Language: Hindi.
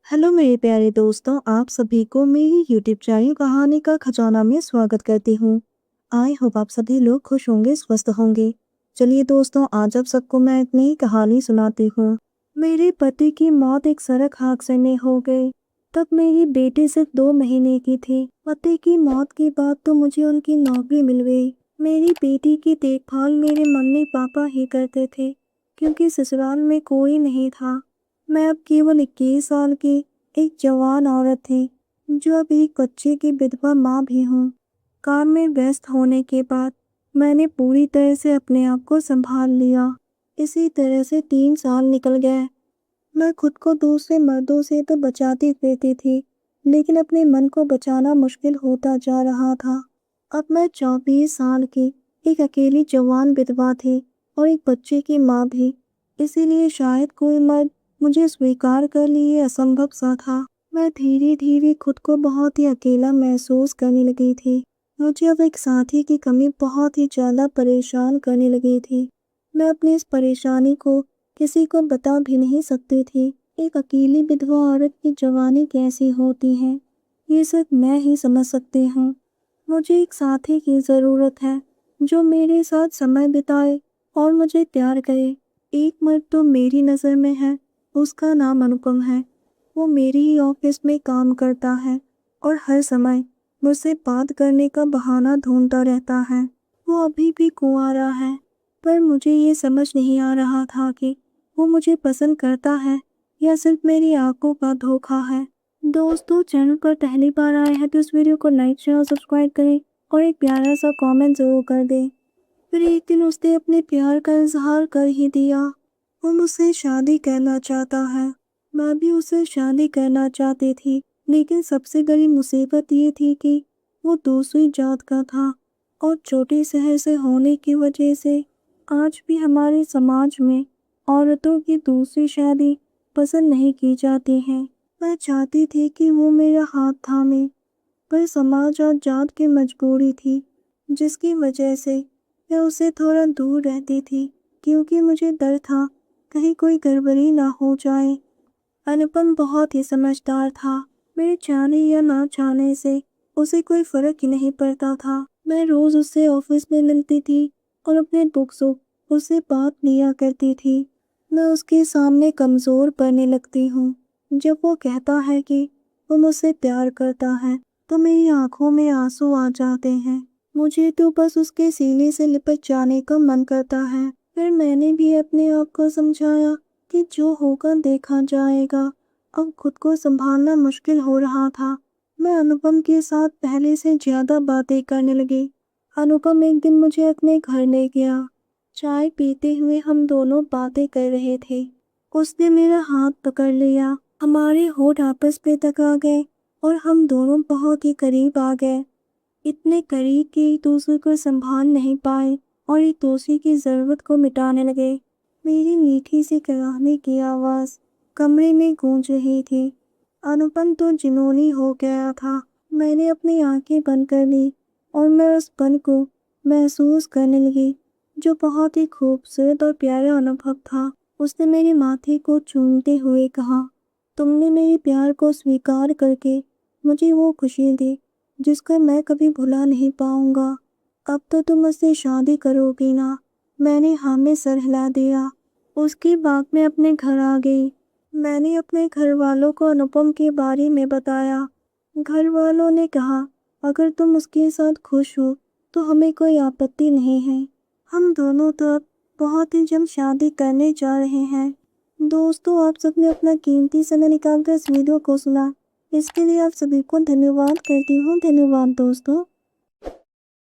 हेलो मेरे प्यारे दोस्तों, आप सभी को मेरी यूट्यूब चैनल कहानी का खजाना में स्वागत करती हूँ। आई होप आप सभी लोग खुश होंगे, स्वस्थ होंगे। चलिए दोस्तों, आज आप सबको मैं एक नई कहानी सुनाती हूँ। मेरे पति की मौत एक सड़क हादसे में हो गई। तब मेरी बेटी सिर्फ 2 महीने की थी। पति की मौत के बाद तो मुझे उनकी नौकरी मिल गई। मेरी बेटी की देखभाल मेरे मम्मी पापा ही करते थे, क्योंकि ससुराल में कोई नहीं था। मैं अब केवल 21 साल की एक जवान औरत थी, जो अब एक बच्चे की विधवा माँ भी हूँ। काम में व्यस्त होने के बाद मैंने पूरी तरह से अपने आप को संभाल लिया। इसी तरह से 3 साल निकल गए। मैं खुद को दूसरे मर्दों से तो बचाती रहती थी, लेकिन अपने मन को बचाना मुश्किल होता जा रहा था। अब मैं 24 साल की एक अकेली जवान विधवा थी और एक बच्चे की माँ भी। इसीलिए शायद कोई मर्द मुझे स्वीकार कर लिए असंभव सा था। मैं धीरे धीरे खुद को बहुत ही अकेला महसूस करने लगी थी। मुझे अब एक साथी की कमी बहुत ही ज़्यादा परेशान करने लगी थी। मैं अपनी इस परेशानी को किसी को बता भी नहीं सकती थी। एक अकेली विधवा औरत की जवानी कैसी होती है, ये सिर्फ मैं ही समझ सकती हूँ। मुझे एक साथी की ज़रूरत है, जो मेरे साथ समय बिताए और मुझे प्यार करे। एक मर्द तो मेरी नज़र में है, उसका नाम अनुपम है। वो मेरे ही ऑफिस में काम करता है और हर समय मुझसे बात करने का बहाना ढूंढता रहता है। वो अभी भी कुंवारा है, पर मुझे ये समझ नहीं आ रहा था कि वो मुझे पसंद करता है या सिर्फ मेरी आंखों का धोखा है। दोस्तों, चैनल पर पहली बार आए हैं तो इस वीडियो को लाइक शेयर और सब्सक्राइब करें और एक प्यारा सा कमेंट ज़रूर कर दें। फिर एक दिन उसने अपने प्यार का इजहार कर ही दिया। वो मुझसे शादी करना चाहता है। मैं भी उससे शादी करना चाहती थी, लेकिन सबसे बड़ी मुसीबत ये थी कि वो दूसरी जात का था और छोटे शहर से होने की वजह से आज भी हमारे समाज में औरतों की दूसरी शादी पसंद नहीं की जाती है। मैं चाहती थी कि वो मेरा हाथ थामे, पर समाज और जात की मजबूरी थी, जिसकी वजह से मैं उससे थोड़ा दूर रहती थी, क्योंकि मुझे डर था कहीं कोई गड़बड़ी ना हो जाए। अनुपम बहुत ही समझदार था। मेरे चाहने या ना चाहने से उसे कोई फर्क ही नहीं पड़ता था। मैं रोज उससे ऑफिस में मिलती थी और अपने दुख सुख उससे बात लिया करती थी। मैं उसके सामने कमज़ोर पड़ने लगती हूँ। जब वो कहता है कि वो मुझसे प्यार करता है, तो मेरी आंखों में आंसू आ जाते हैं। मुझे तो बस उसके सीने से लिपट जाने का मन करता है। फिर मैंने भी अपने आप को समझाया कि जो होगा देखा जाएगा। अब खुद को संभालना मुश्किल हो रहा था। मैं अनुपम के साथ पहले से ज़्यादा बातें करने लगी। अनुपम एक दिन मुझे अपने घर ले गया। चाय पीते हुए हम दोनों बातें कर रहे थे। उसने मेरा हाथ पकड़ लिया। हमारे होठ आपस में टकरा गए और हम दोनों बहुत ही करीब आ गए। इतने करीब कि एक दूसरे को संभाल नहीं पाए और एक दूसरे की ज़रूरत को मिटाने लगे। मेरी मीठी सी कराहने की आवाज़ कमरे में गूंज रही थी। अनुपम तो जुनूनी हो गया था। मैंने अपनी आंखें बंद कर ली और मैं उस पल को महसूस करने लगी, जो बहुत ही खूबसूरत और प्यारा अनुभव था। उसने मेरे माथे को चूमते हुए कहा, तुमने मेरे प्यार को स्वीकार करके मुझे वो खुशी दी जिसका मैं कभी भुला नहीं पाऊंगा। अब तो तुम मुझसे शादी करोगी ना? मैंने हाँ में सर हिला दिया। उसके बाद मैं अपने घर आ गई। मैंने अपने घर वालों को अनुपम के बारे में बताया। घर वालों ने कहा, अगर तुम उसके साथ खुश हो तो हमें कोई आपत्ति नहीं है। हम दोनों तो अब बहुत ही जल्द शादी करने जा रहे हैं। दोस्तों, आप सबने अपना कीमती समय निकालकर इस वीडियो को सुना, इसके लिए आप सभी को धन्यवाद करती हूँ। धन्यवाद दोस्तों।